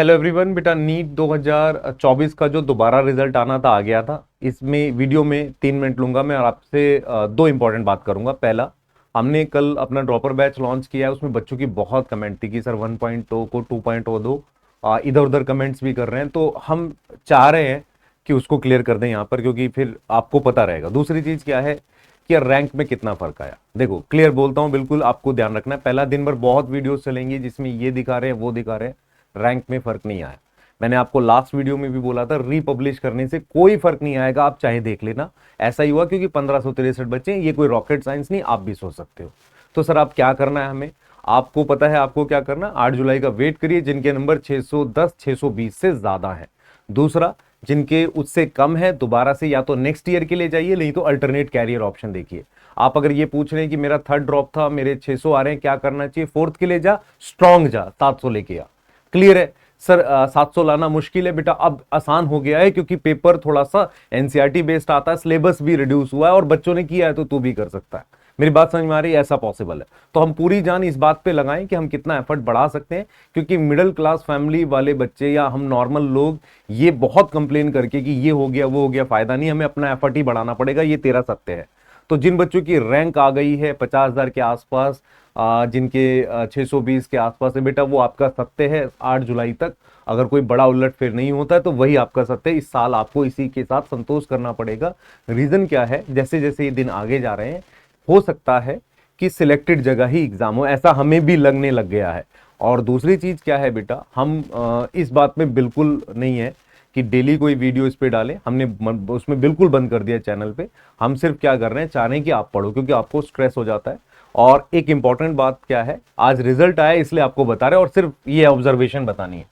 Hello everyone. बेटा NEET 2024 का जो दोबारा रिजल्ट आना था आ गया था। इसमें वीडियो में 3 मिनट लूंगा मैं और आपसे दो इंपॉर्टेंट बात करूंगा। पहला, हमने कल अपना ड्रॉपर बैच लॉन्च किया है, उसमें बच्चों की बहुत कमेंट थी कि सर 1.0 को 2.0 दो। इधर उधर कमेंट्स भी कर रहे हैं, तो हम चाह रहे हैं कि उसको क्लियर कर दें यहाँ पर, क्योंकि फिर आपको पता रहेगा। दूसरी चीज क्या है कि रैंक में कितना फर्क आया। देखो क्लियर बोलता हूँ, बिल्कुल आपको ध्यान रखना है। पहला दिन भर बहुत वीडियोस चलेंगी जिसमें ये दिखा रहे हैं वो दिखा रहे हैं, रैंक में फर्क नहीं आया। मैंने आपको लास्ट वीडियो में भी बोला था, रीपब्लिश करने से कोई फर्क नहीं आएगा, आप चाहे देख लेना। ऐसा ही हुआ क्योंकि 1563 बच्चे हैं, ये कोई रॉकेट साइंस नहीं, आप भी सोच सकते हो। तो सर आप क्या करना है, हमें आपको पता है आपको क्या करना। 8 जुलाई का वेट करिए जिनके नंबर 610 620 से ज्यादा है। दूसरा, जिनके उससे कम है दोबारा से या तो नेक्स्ट ईयर के लिए जाइए, नहीं तो अल्टरनेट कैरियर ऑप्शन देखिए। आप अगर ये पूछ रहे हैं कि मेरा थर्ड ड्रॉप था, मेरे 600 आ रहे हैं, क्या करना चाहिए, फोर्थ के लिए जा, स्ट्रांग जा, 700 लेके आ। क्लियर है सर। 700 लाना मुश्किल है बेटा, अब आसान हो गया है क्योंकि पेपर थोड़ा सा एनसीईआरटी बेस्ड आता है, सिलेबस भी रिड्यूस हुआ है और बच्चों ने किया है, तो तू भी कर सकता है। मेरी बात समझ में आ रही है? ऐसा पॉसिबल है। तो हम पूरी जान इस बात पे लगाएं कि हम कितना एफर्ट बढ़ा सकते हैं, क्योंकि मिडिल क्लास फैमिली वाले बच्चे या हम नॉर्मल लोग ये बहुत कंप्लेन करके कि ये हो गया वो हो गया, फायदा नहीं, हमें अपना एफर्ट ही बढ़ाना पड़ेगा, ये तेरा सत्य है। तो जिन बच्चों की रैंक आ गई है 50,000 के आसपास, जिनके 620 के आसपास है बेटा, वो आपका सत्य है 8 जुलाई तक। अगर कोई बड़ा उलट फिर नहीं होता है तो वही आपका सत्य है। इस साल आपको इसी के साथ संतोष करना पड़ेगा। रीजन क्या है, जैसे जैसे ये दिन आगे जा रहे हैं हो सकता है कि सिलेक्टेड जगह ही एग्जाम हो, ऐसा हमें भी लगने लग गया है। और दूसरी चीज क्या है बेटा, हम इस बात में बिल्कुल नहीं है कि डेली कोई वीडियो इस पे डालें, हमने उसमें बिल्कुल बंद कर दिया चैनल पे। हम सिर्फ क्या कर रहे हैं, चाह रहे हैं कि आप पढ़ो, क्योंकि आपको स्ट्रेस हो जाता है। और एक इंपॉर्टेंट बात क्या है, आज रिजल्ट आया इसलिए आपको बता रहे हैं, और सिर्फ ये ऑब्जर्वेशन बतानी है।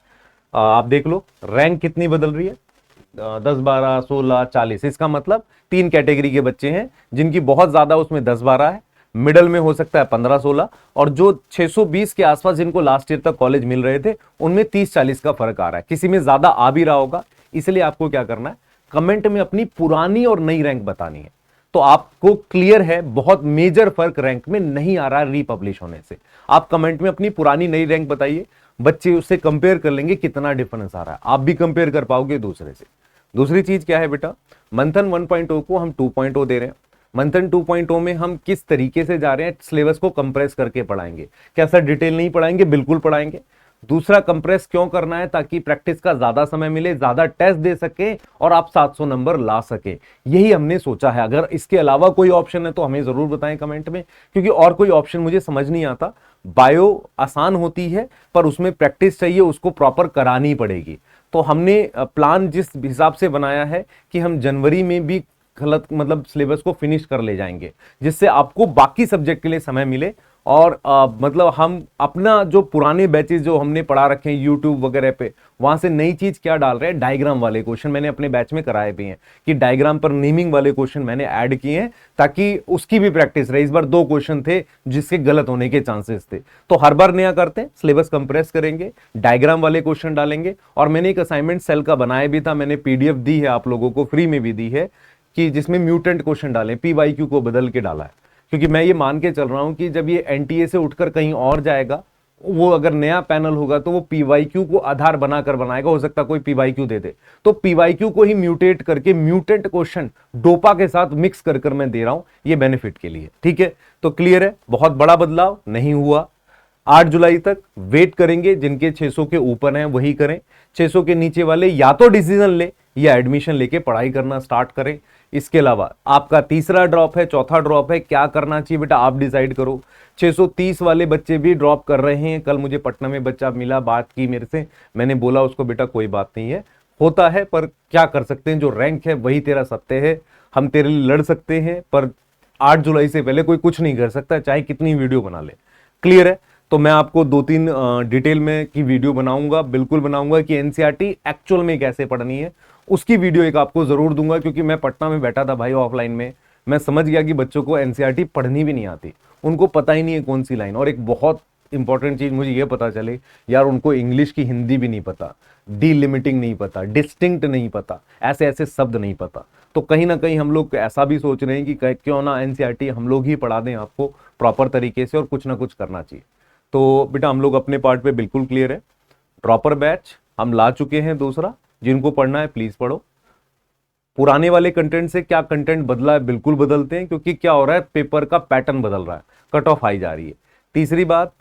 आप देख लो रैंक कितनी बदल रही है, 10 12 16 40। इसका मतलब 3 कैटेगरी के बच्चे हैं जिनकी बहुत ज्यादा उसमें 10 12 है, मिडल में हो सकता है 15 16, और जो 620 के आसपास जिनको लास्ट ईयर तक कॉलेज मिल रहे थे उनमें 30 40 का फर्क आ रहा है। किसी में ज्यादा आ भी रहा होगा। इसलिए आपको क्या करना है, कमेंट में अपनी पुरानी और नई रैंक बतानी है। तो आपको क्लियर है बहुत मेजर फर्क रैंक में नहीं आ रहा है रीपब्लिश होने से। आप कमेंट में अपनी पुरानी नई रैंक बताइए, बच्चे उससे कंपेयर कर लेंगे कितना डिफरेंस आ रहा है, आप भी कंपेयर कर पाओगे दूसरे से। दूसरी चीज क्या है बेटा, मंथन 1.0 को हम 2.0 दे रहे हैं। मंथन 2.0 में हम किस तरीके से जा रहे हैं, सिलेबस को कंप्रेस करके पढ़ाएंगे। क्या सर डिटेल नहीं पढ़ाएंगे? बिल्कुल पढ़ाएंगे। दूसरा, कंप्रेस क्यों करना है, ताकि प्रैक्टिस का ज्यादा समय मिले, ज्यादा टेस्ट दे सके और आप 700 नंबर ला सके, यही हमने सोचा है। अगर इसके अलावा कोई ऑप्शन है तो हमें जरूर बताएं कमेंट में, क्योंकि और कोई ऑप्शन मुझे समझ नहीं आता। बायो आसान होती है पर उसमें प्रैक्टिस चाहिए, उसको प्रॉपर करानी पड़ेगी। तो हमने प्लान जिस हिसाब से बनाया है कि हम जनवरी में भी गलत मतलब सिलेबस को फिनिश कर ले जाएंगे, जिससे आपको बाकी सब्जेक्ट के लिए समय मिले। और मतलब हम अपना जो पुराने बैचेस जो हमने पढ़ा रखे हैं यूट्यूब वगैरह पे, वहां से नई चीज क्या डाल रहे हैं, डायग्राम वाले क्वेश्चन मैंने अपने बैच में कराए भी हैं, कि डायग्राम पर नेमिंग वाले क्वेश्चन मैंने ऐड किए हैं ताकि उसकी भी प्रैक्टिस रहे। इस बार 2 क्वेश्चन थे जिसके गलत होने के चांसेस थे, तो हर बार नया करते हैं, सिलेबस कंप्रेस करेंगे, डायग्राम वाले क्वेश्चन डालेंगे। और मैंने एक असाइनमेंट सेल का बनाया भी था, मैंने पीडीएफ दी है आप लोगों को, फ्री में भी दी है, कि जिसमें म्यूटेंट क्वेश्चन डालें, पीवाईक्यू को बदल के डाला है। क्योंकि मैं ये मान के चल रहा हूं कि जब ये एनटीए से उठकर कहीं और जाएगा, वो अगर नया पैनल होगा तो वो पीवाईक्यू को आधार बनाकर बनाएगा, हो सकता है कोई पीवाईक्यू दे दे, तो पीवाईक्यू को ही म्यूटेट करके म्यूटेंट क्वेश्चन डोपा के साथ मिक्स कर कर मैं दे रहा हूं, ये बेनिफिट के लिए। ठीक है, तो क्लियर है, बहुत बड़ा बदलाव नहीं हुआ। 8 जुलाई तक वेट करेंगे, जिनके 600 के ऊपर हैं वही करें, 600 के नीचे वाले या तो डिसीजन ले या एडमिशन लेके पढ़ाई करना स्टार्ट करें। इसके अलावा आपका तीसरा ड्रॉप है, चौथा ड्रॉप है, क्या करना चाहिए बेटा आप डिसाइड करो। 630 वाले बच्चे भी ड्रॉप कर रहे हैं। कल मुझे पटना में बच्चा मिला, बात की मेरे से, मैंने बोला उसको बेटा कोई बात नहीं है, होता है, पर क्या कर सकते हैं, जो रैंक है वही तेरा सत्य है। हम तेरे लिए लड़ सकते हैं पर 8 जुलाई से पहले कोई कुछ नहीं कर सकता, चाहे कितनी वीडियो बना ले। क्लियर है? तो मैं आपको 2-3 डिटेल में की वीडियो बनाऊंगा, बिल्कुल बनाऊंगा, कि एनसीईआरटी एक्चुअल में कैसे पढ़नी है, उसकी वीडियो एक आपको जरूर दूंगा। क्योंकि मैं पटना में बैठा था भाई ऑफलाइन में, मैं समझ गया कि बच्चों को एनसीईआरटी पढ़नी भी नहीं आती, उनको पता ही नहीं है कौन सी लाइन। और एक बहुत इंपॉर्टेंट चीज मुझे ये पता चले यार, उनको इंग्लिश की हिंदी भी नहीं पता, डीलिमिटिंग नहीं पता, डिस्टिंक्ट नहीं पता, ऐसे ऐसे शब्द नहीं पता। तो कहीं ना कहीं हम लोग ऐसा भी सोच रहे हैं कि क्यों ना एनसीईआरटी हम लोग ही पढ़ा दें आपको प्रॉपर तरीके से, और कुछ ना कुछ करना चाहिए। तो बेटा हम लोग अपने पार्ट पे बिल्कुल क्लियर है। ड्रॉपर बैच हम ला चुके हैं दूसरा, जिनको पढ़ना है प्लीज पढ़ो। पुराने वाले कंटेंट से क्या कंटेंट बदला है, बिल्कुल बदलते हैं, क्योंकि क्या हो रहा है, पेपर का पैटर्न बदल रहा है, कट ऑफ आई जा रही है। तीसरी बात,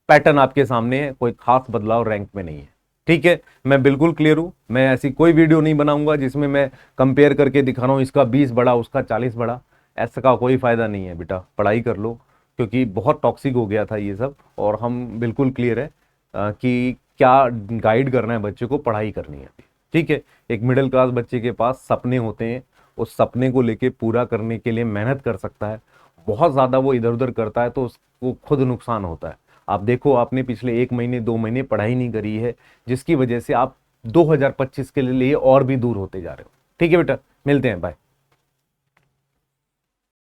पैटर्न आपके सामने है, कोई खास बदलाव रैंक में नहीं है। ठीक है, मैं बिल्कुल क्लियर हूं, मैं ऐसी कोई वीडियो नहीं बनाऊंगा जिसमें मैं कंपेयर करके दिखा रहा हूं इसका 20 बढ़ा उसका 40 बढ़ा। ऐसा का कोई फायदा नहीं है बेटा, पढ़ाई कर लो, क्योंकि बहुत टॉक्सिक हो गया था ये सब, और हम बिल्कुल क्लियर है कि क्या गाइड करना है बच्चे को, पढ़ाई करनी है। ठीक है, एक मिडिल क्लास बच्चे के पास सपने होते हैं, उस सपने को लेके पूरा करने के लिए मेहनत कर सकता है, बहुत ज़्यादा वो इधर उधर करता है तो उसको खुद नुकसान होता है। आप देखो, आपने पिछले 1 महीने 2 महीने पढ़ाई नहीं करी है, जिसकी वजह से आप 2025 के लिए और भी दूर होते जा रहे हो। ठीक है बेटा, मिलते हैं, बाय।